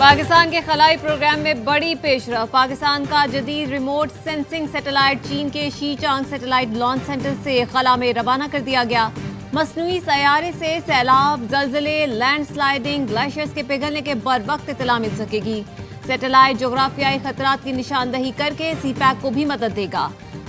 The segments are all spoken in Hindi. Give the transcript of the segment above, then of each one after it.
पाकिस्तान के खलाई प्रोग्राम में बड़ी पेशरफ। पाकिस्तान का जदीद रिमोट सेंसिंग सैटेलाइट चीन के शीचांग सैटेलाइट लॉन्च सेंटर से खला में रवाना कर दिया गया। मसनूई सैयारे से सैलाब, जलजले, लैंडस्लाइडिंग, ग्लेशियर्स के पिघलने के बर वक्त इत्तला मिल सकेगी। सैटेलाइट जोग्राफियाई खतरात की निशानदही करके सीपैक को भी मदद देगा।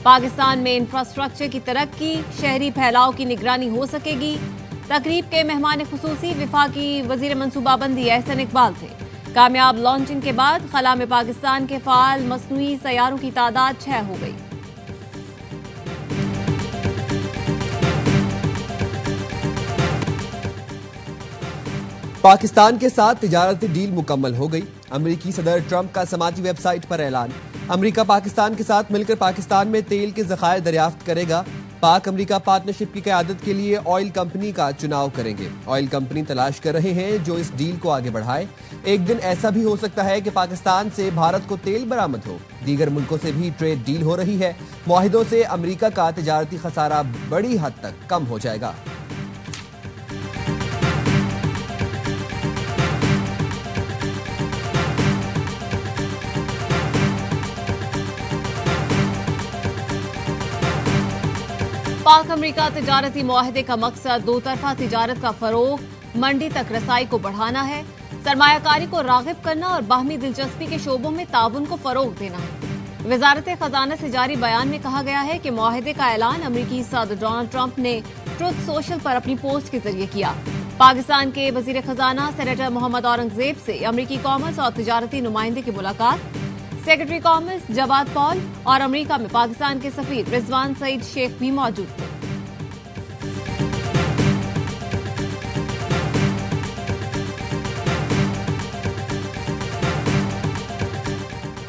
पाकिस्तान में इंफ्रास्ट्रक्चर की तरक्की, शहरी फैलाव की निगरानी हो सकेगी। तकरीब के मेहमान खुसूसी वफाकी वजीर मनसूबाबंदी एहसन इकबाल थे। कामयाब लॉन्चिंग के बाद खला में पाकिस्तान के फाल मसनूई सैयारों की तादाद 6 हो गई। पाकिस्तान के साथ तिजारती डील मुकम्मल हो गई। अमेरिकी सदर ट्रंप का समाजी वेबसाइट पर ऐलान। अमेरिका पाकिस्तान के साथ मिलकर पाकिस्तान में तेल के ज़खायर दरियाफ्त करेगा। पाक अमेरिका पार्टनरशिप की क़यादत के लिए ऑयल कंपनी का चुनाव करेंगे। ऑयल कंपनी तलाश कर रहे हैं जो इस डील को आगे बढ़ाए। एक दिन ऐसा भी हो सकता है कि पाकिस्तान से भारत को तेल बरामद हो। दीगर मुल्कों से भी ट्रेड डील हो रही है। मुआहिदों से अमेरिका का तिजारती खसारा बड़ी हद तक कम हो जाएगा। पाक अमेरिका तिजारती मुआहदे का मकसद दो तरफा तिजारत का फरोग, मंडी तक रसाई को बढ़ाना है, सरमायाकारी को रागिब करना और बाहमी दिलचस्पी के शोबों में ताउन को फरोग देना है। वजारत खजाना से जारी बयान में कहा गया है कि मुआहदे का ऐलान अमेरिकी सदर डोनाल्ड ट्रंप ने ट्रुथ सोशल पर अपनी पोस्ट के जरिए किया। पाकिस्तान के वजीर खजाना सेनेटर मोहम्मद औरंगजेब से अमेरिकी कॉमर्स और तिजारती नुमाइंदे की मुलाकात, सेक्रेटरी कॉमर्स जवाद पॉल और अमेरिका में पाकिस्तान के सफीर रिजवान सईद शेख भी मौजूद थे।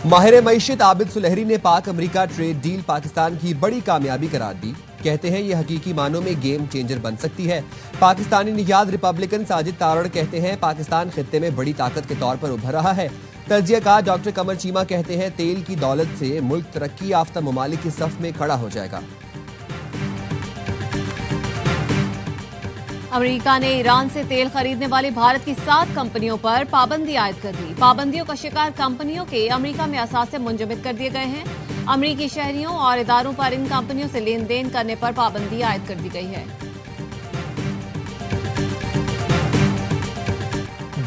माहिर मईशत आबिद सुलहरी ने पाक अमेरिका ट्रेड डील पाकिस्तान की बड़ी कामयाबी करार दी। कहते हैं यह हकीकी मानों में गेम चेंजर बन सकती है। पाकिस्तानी नियाद रिपब्लिकन साजिद तारड़ कहते हैं पाकिस्तान खित्ते में बड़ी ताकत के तौर पर उभर रहा है। तजिया का डॉक्टर कमर चीमा कहते हैं तेल की दौलत से मुल्क तरक्की याफ्ता ममालिक की सफ में खड़ा हो जाएगा। अमेरिका ने ईरान से तेल खरीदने वाली भारत की 7 कंपनियों पर पाबंदी आयद कर दी। पाबंदियों का शिकार कंपनियों के अमेरिका में असासे मुंजमद कर दिए गए हैं। अमेरिकी शहरियों और इदारों पर इन कंपनियों से लेन देन करने पर पाबंदी आयद कर दी गई है।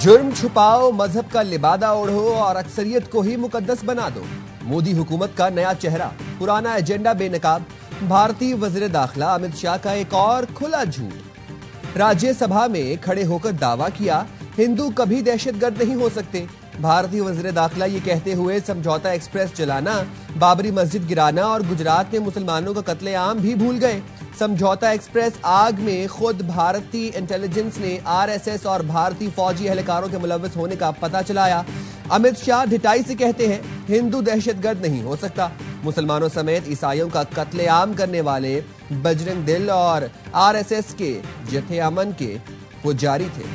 जुर्म छुपाओ, मजहब का लिबादा ओढ़ो और अक्सरियत को ही मुकद्दस बना दो। मोदी हुकूमत का नया चेहरा, पुराना एजेंडा बेनकाब। भारतीय वजीर दाखिला अमित शाह का एक और खुला झूठ। राज्यसभा में खड़े होकर दावा किया हिंदू कभी दहशतगर्द नहीं हो सकते। भारतीय वजीर दाखिला ये कहते हुए समझौता एक्सप्रेस चलाना, बाबरी मस्जिद गिराना और गुजरात में मुसलमानों का कत्लेआम भी भूल गए। समझौता एक्सप्रेस आग में खुद भारतीय इंटेलिजेंस ने आरएसएस और भारतीय फौजी एहलकारों के मुलव्वस होने का पता चलाया। अमित शाह ढिठाई से कहते हैं हिंदू दहशतगर्द नहीं हो सकता। मुसलमानों समेत ईसाइयों का कत्लेआम करने वाले बजरंग दल और आरएसएस के जथे अमन के पुजारी थे।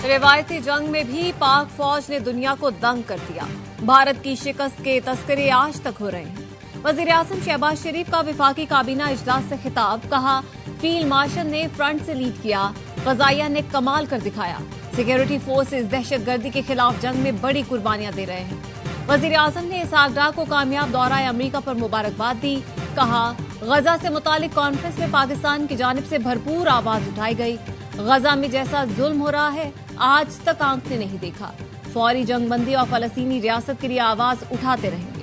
रिवायती जंग में भी पाक फौज ने दुनिया को दंग कर दिया। भारत की शिकस्त के तस्करे आज तक हो रहे हैं। वजीर आजम शहबाज शरीफ का विफाकी काबीना इजलास से खिताब, कहा फील्ड मार्शल ने फ्रंट से लीड किया, ग़ज़ाइया ने कमाल कर दिखाया। सिक्योरिटी फोर्सेज दहशतगर्दी के खिलाफ जंग में बड़ी कुर्बानियां दे रहे हैं। वजीर आजम ने इसहाक डार को कामयाब दौरा अमेरिका पर मुबारकबाद दी। कहा गजा से मुतालिक कॉन्फ्रेंस में पाकिस्तान की जानिब से भरपूर आवाज उठाई गई। गजा में जैसा जुल्म हो रहा है आज तक आंख ने नहीं देखा। फौरी जंगबंदी और फलस्तीनी रियासत के लिए आवाज उठाते रहेंगे।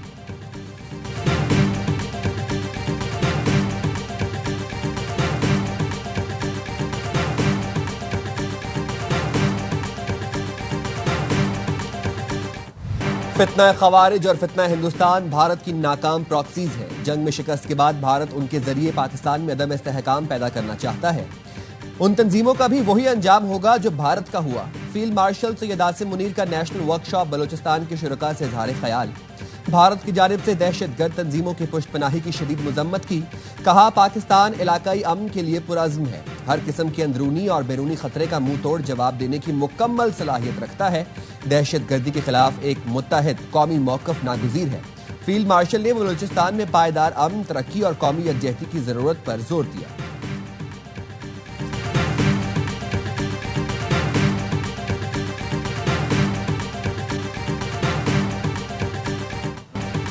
फितना खवारिज और फितना हिंदुस्तान भारत की नाकाम प्रॉक्सीज है। जंग में शिकस्त के बाद भारत उनके जरिए पाकिस्तान में अदम इस्तेहकाम पैदा करना चाहता है। उन तंजीमों का भी वही अंजाम होगा जो भारत का हुआ। फील्ड मार्शल सैयद आसिम मुनीर का नेशनल वर्कशॉप बलोचिस्तान के शुरका से इज़हार ख्याल। भारत की जानिब से दहशतगर्द तंजीमों की पुष्टपनाही की शदीद मजम्मत की। कहा पाकिस्तान इलाकाई अमन के लिए पुरअज़्म है। हर किस्म के अंदरूनी और बैरूनी खतरे का मुंह तोड़ जवाब देने की मुकम्मल सलाहियत रखता है। दहशतगर्दी के खिलाफ एक मुत्तहिद कौमी मौक़िफ़ नागुज़ीर है। फील्ड मार्शल ने बलोचिस्तान में पायदार अमन, तरक्की और कौमी यकजहती की जरूरत पर जोर दिया।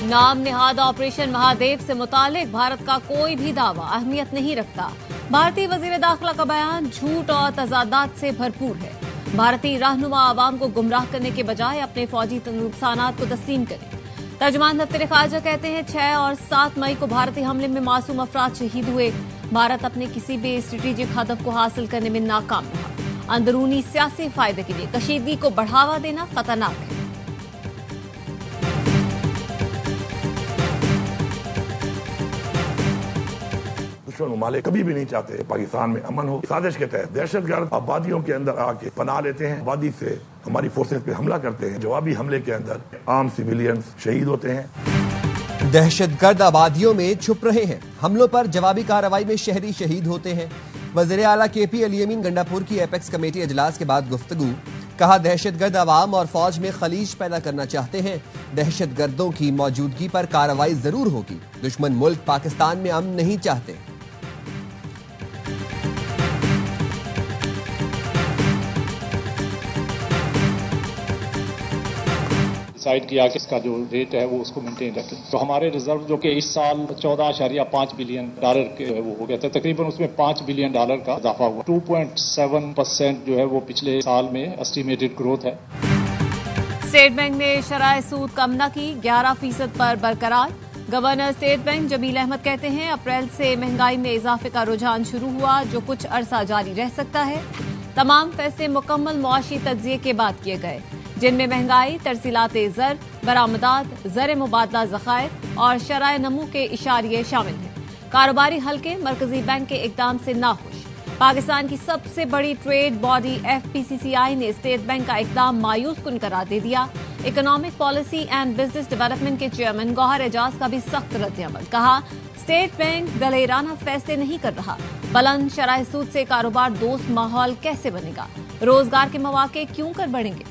नाम निहाद ऑपरेशन महादेव से मुतालिक भारत का कोई भी दावा अहमियत नहीं रखता। भारतीय वजीर दाखिला का बयान झूठ और तजादात से भरपूर है। भारतीय रहनुमा आवाम को गुमराह करने के बजाय अपने फौजी नुकसानात को तस्लीम करें। तर्जुमान दफ्तर खारजा कहते हैं 6 और 7 मई को भारतीय हमले में मासूम अफराद शहीद हुए। भारत अपने किसी भी स्ट्रेटेजिक हदफ को हासिल करने में नाकाम रहा। अंदरूनी सियासी फायदे के लिए कशीदगी को बढ़ावा देना खतरनाक है। ममालिक कभी भी नहीं चाहते पाकिस्तान में अमन हो। साजिश के तहत दहशतगर्द आबादियों के अंदर आके पनाह लेते हैं, आबादी से हमारी फोर्सेस पे हमला करते हैं। जवाबी हमले के अंदर आम सिविलियंस शहीद होते हैं। दहशतगर्द आबादियों में छुप रहे हैं, हमलों पर जवाबी कार्रवाई में शहरी शहीद होते हैं। वज़ीर आला KP अली अमीन गंडापुर की एपेक्स कमेटी इजलास के बाद गुफ्तगू। कहा दहशतगर्द अवाम और फौज में खलीज पैदा करना चाहते हैं। दहशतगर्दों की मौजूदगी पर कार्रवाई जरूर होगी। दुश्मन मुल्क पाकिस्तान में अमन नहीं चाहते। डिसाइड किया कि इसका जो रेट है वो उसको मेंटेन रखें। तो हमारे रिजर्व जो कि इस साल 14.5 बिलियन डॉलर के वो हो गया था, तकरीबन उसमें $5 बिलियन का इजाफा हुआ। 2.7% जो है वो पिछले साल में एस्टिमेटेड ग्रोथ है। स्टेट बैंक ने शराय सूद कम न की, 11% पर बरकरार। Governor state bank Jameel Ahmed कहते हैं अप्रैल से महंगाई में इजाफे का रुझान शुरू हुआ, जो कुछ अरसा जारी रह सकता है। तमाम फैसले मुकम्मल मुआशी तज्जिए के बाद किए गए, जिनमें महंगाई, तरसीलात ज़र, बरामदात, ज़र मुबादला ज़खायर और शराय नमू के इशारिये शामिल हैं। कारोबारी हल्के मरकजी बैंक के इकदाम से नाखुश। पाकिस्तान की सबसे बड़ी ट्रेड बॉडी FPCCI ने स्टेट बैंक का इकदाम मायूस कुन करार दे दिया। Economic policy and business development के चेयरमैन गौहर एजाज का भी सख्त रद्द-ए-अमल। कहा स्टेट बैंक दलेराना फैसले नहीं कर रहा। बुलंद शराय सूद से कारोबार दोस्त माहौल कैसे बनेगा? रोजगार के मौके क्यों कर बढ़ेंगे?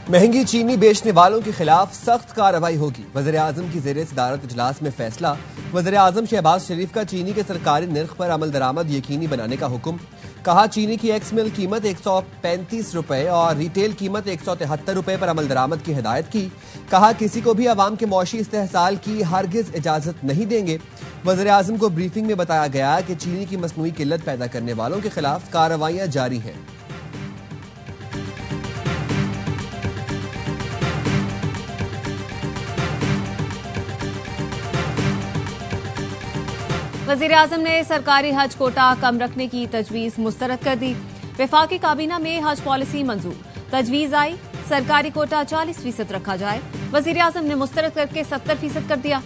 महंगी चीनी बेचने वालों के खिलाफ सख्त कार्रवाई होगी। वज़ीर आज़म की ज़ेरे सदारत इजलास में फैसला। वज़ीर आज़म शहबाज शरीफ का चीनी के सरकारी निर्ख पर अमल दरामद यकीनी बनाने का हुक्म। कहा चीनी की एक्स मिल कीमत 135 रुपए और रिटेल कीमत 173 रुपए पर अमल दरामद की हिदायत की। कहा किसी को भी अवाम के मौशी इस्तेहसाल की हरगिज इजाजत नहीं देंगे। वज़ीर आज़म को ब्रीफिंग में बताया गया कि चीनी की मसनूई किल्लत पैदा करने वालों के खिलाफ कार्रवाइयां जारी हैं। वज़ीर आज़म ने सरकारी हज कोटा कम रखने की तजवीज मुस्तरद कर दी। वफाकी काबीना में हज पॉलिसी मंजूर। तजवीज आई सरकारी कोटा 40% रखा जाए। वज़ीर आज़म ने मुस्तरद करके 70% कर दिया।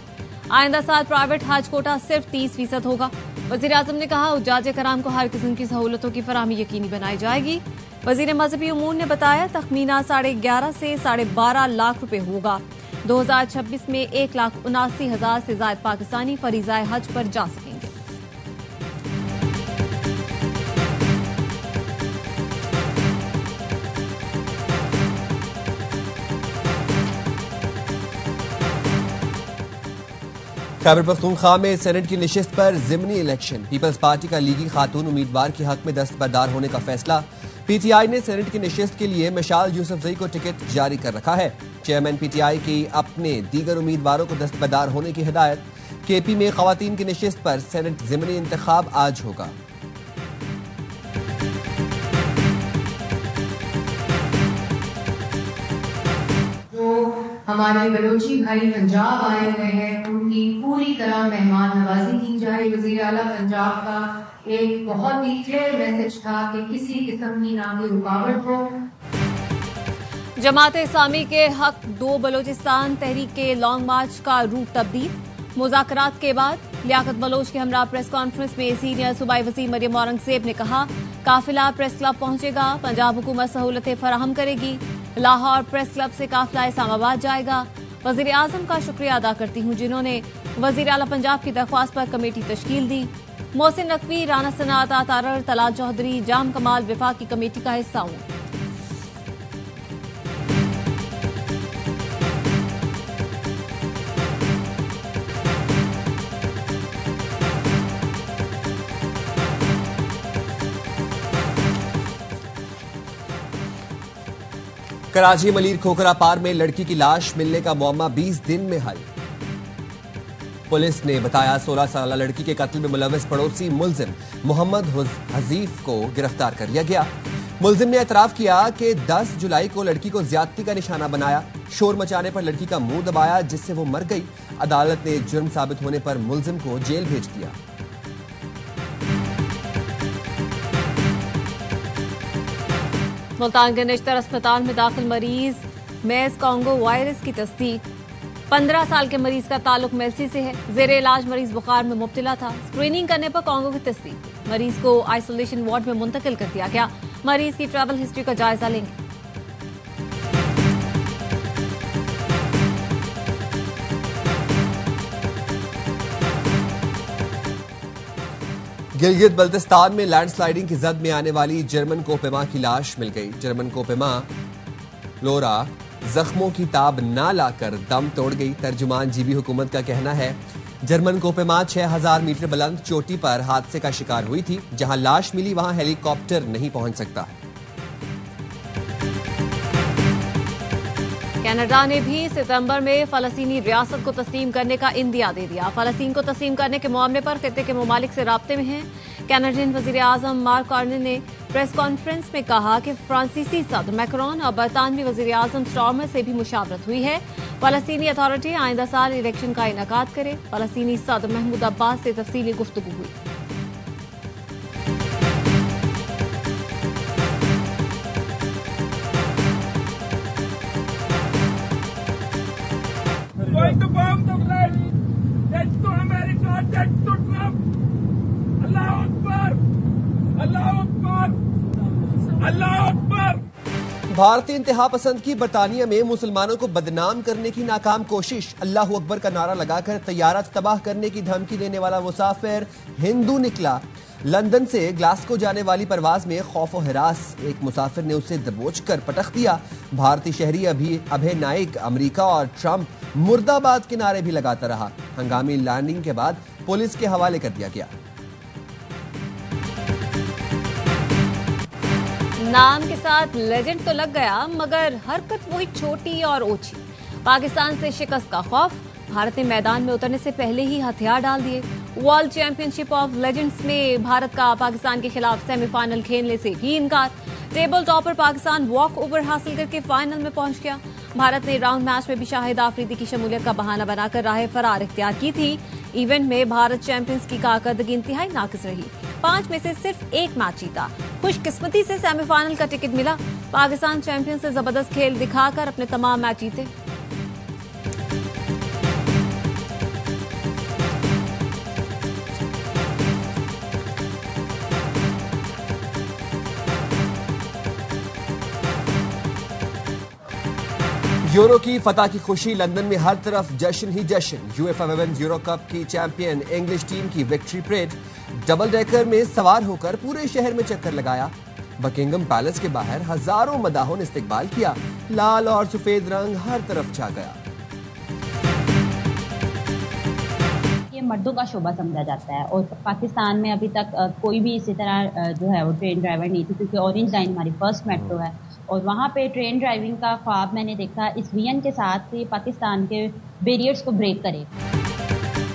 आइंदा साल प्राइवेट हज कोटा सिर्फ 30% होगा। वज़ीर आज़म ने कहा उजाज कराम को हर किस्म की सहूलतों की फराहमी यकीनी बनाई जाएगी। वज़ीर मजहबी उमूर ने बताया तखमीना 11.5 से 12.5 लाख रुपए होगा। 2026 में 1,79,000 से ज्यादा पाकिस्तानी फरीज़ाए हज पर जा सकेंगे। खैबर पख्तूनख्वा में सेनेट की निशिस्त पर ज़िमनी इलेक्शन। पीपल्स पार्टी का लीगी खातून उम्मीदवार के हक में दस्तबरदार होने का फैसला। PTI ने सेनेट की निशिस्त के लिए मिशाल यूसुफजई को टिकट जारी कर रखा है। चेयरमैन PTI की अपने दीगर उम्मीदवारों को दस्तबरदार होने की हिदायत। KP में खवातीन की निशिस्त पर सेनेट ज़िमनी इंतखाब आज होगा। हमारे बलोची भाई पंजाब आए हुए हैं, उनकी पूरी तरह मेहमान नवाजी की जाए। वज़ीर आला पंजाब का एक बहुत ही क्लियर मैसेज था कि किसी किस्म की ना कोई रुकावट हो। जमात इस्लामी के हक 2 बलोचिस्तान तहरीक के लॉन्ग मार्च का रूट तब्दील। मुज़ाकरात के बाद लियाकत बलोच के हमरा प्रेस कॉन्फ्रेंस में सीनियर सूबाई वज़ीर मरियम औरंगज़ेब ने कहा काफिला प्रेस क्लब पहुंचेगा, पंजाब हुकूमत सहूलतें फराहम करेगी। लाहौर प्रेस क्लब से काफिला इस्लामाबाद जाएगा। वज़ीर आज़म का शुक्रिया अदा करती हूँ जिन्होंने वज़ीर आला पंजाब की दरख्वास्त पर कमेटी तश्कील दी। मोहसिन नकवी, राना सनात तारर, तलाल चौधरी, जाम कमाल वफाकी कमेटी का हिस्सा हूँ। कराची मलीर खोखरा पार में लड़की की लाश मिलने का मुअम्मा 20 दिन में हल। पुलिस ने बताया 16 साल लड़की के कत्ल में मुलव्वस पड़ोसी मुलजिम मोहम्मद हजीफ को गिरफ्तार कर लिया गया। मुलजिम ने एतराफ किया कि 10 जुलाई को लड़की को ज्यादती का निशाना बनाया, शोर मचाने पर लड़की का मुंह दबाया जिससे वो मर गई। अदालत ने जुर्म साबित होने पर मुलजिम को जेल भेज दिया। मुल्तान के निश्तर अस्पताल में दाखिल मरीज मेज कांगो वायरस की तस्दीक। 15 साल के मरीज का ताल्लुक मेलसी से है। जेरे इलाज मरीज बुखार में मुब्तला था। स्क्रीनिंग करने पर कांगो की तस्दीक। मरीज को आइसोलेशन वार्ड में मुंतकिल कर दिया गया। मरीज की ट्रैवल हिस्ट्री का जायजा लेंगे। गिलगित बल्तिस्तान में लैंडस्लाइडिंग की जद में आने वाली जर्मन कोपेमा की लाश मिल गई। जर्मन कोपेमा लोरा जख्मों की ताब ना लाकर दम तोड़ गई। तर्जुमान जीबी हुकूमत का कहना है जर्मन कोपेमा 6000 मीटर बुलंद चोटी पर हादसे का शिकार हुई थी। जहां लाश मिली वहां हेलीकॉप्टर नहीं पहुंच सकता। कनाडा ने भी सितंबर में फलस्तीनी रियासत को तस्लीम करने का इंदिया दे दिया। फलस्तीन को तस्लीम करने के मामले पर खित्ते के ममालिक से राब्ते में हैं। कैनेडियन वजीर आजम मार्क कार्ने ने प्रेस कॉन्फ्रेंस में कहा कि फ्रांसीसी सदर मैक्रोन और बरतानवी वजीर आजम स्टॉर्मर से भी मुशावरत हुई है। फलस्तीनी अथॉरिटी आइंदा साल इलेक्शन का इनेकाद करे। फलस्तीनी सदर महमूद अब्बास से तफसीली गुफ्तगू हुई। Going to bomb the place. That's to America. That's to Trump. Allah Akbar. Allah Akbar. Allah Akbar. भारतीय इंतहा पसंद की बरतानिया में मुसलमानों को बदनाम करने की नाकाम कोशिश। अल्लाह अकबर का नारा लगाकर तैयारा तबाह करने की धमकी देने वाला मुसाफिर हिंदू निकला। लंदन से ग्लासगो जाने वाली परवाज में खौफ और हिरास एक मुसाफिर ने उसे दबोचकर पटक दिया। भारतीय शहरी अभय नाइक अमेरिका और ट्रंप मुर्दाबाद के नारे भी लगाता रहा। हंगामी लैंडिंग के बाद पुलिस के हवाले कर दिया गया। नाम के साथ लेजेंड तो लग गया मगर हरकत वही छोटी और ओछी। पाकिस्तान से शिकस्त का खौफ। भारत ने मैदान में उतरने से पहले ही हथियार डाल दिए। वर्ल्ड चैंपियनशिप ऑफ लेजेंड्स में भारत का पाकिस्तान के खिलाफ सेमीफाइनल खेलने से भी इनकार। Table topper Pakistan walk over हासिल करके फाइनल में पहुंच गया। भारत ने राउंड मैच में भी शाहिद आफरीदी की शमूलियत का बहाना बनाकर राह फरार इख्तियार की थी। इवेंट में भारत चैंपियंस की कारकर्दगी इंतहाई नाकिस रही। 5 में से सिर्फ 1 मैच जीता। खुशकिस्मती से सेमीफाइनल का टिकट मिला। पाकिस्तान चैंपियंस से जबरदस्त खेल दिखाकर अपने तमाम मैच जीते। यूरो की फतह की खुशी। लंदन में हर तरफ जश्न ही जश्न। यूएफए वुमेन्स यूरो कप की चैंपियन इंग्लिश टीम की विक्ट्री परेड। डबल डेकर में सवार होकर पूरे शहर में चक्कर लगाया। बकिंगम पैलेस के बाहर हजारों मदाहों ने इस्तकबाल किया। लाल और सफेद रंग हर तरफ छा गया। ये मर्दों का शोबा समझा जाता है और पाकिस्तान में अभी तक कोई भी इसी तरह जो है वो ट्रेन ड्राइवर नहीं थी, क्योंकि ऑरेंज लाइन हमारी फर्स्ट मेट्रो है और वहाँ पे ट्रेन ड्राइविंग का ख्वाब मैंने देखा इस विजन के साथ ही पाकिस्तान के बैरियर्स को ब्रेक करे।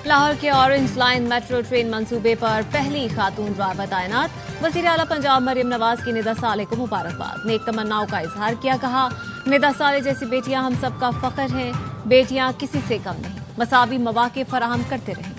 लाहौर के ऑरेंज लाइन मेट्रो ट्रेन मंसूबे पर पहली खातून ड्राइवर तैनात। वज़ीर आला पंजाब मरियम नवाज की निदा साले को मुबारकबाद। नेक तमन्नाओं का इजहार किया। कहा निदा साले जैसी बेटियां हम सबका फख्र हैं। बेटियां किसी से कम नहीं। मसावी मौके फराहम करते रहें।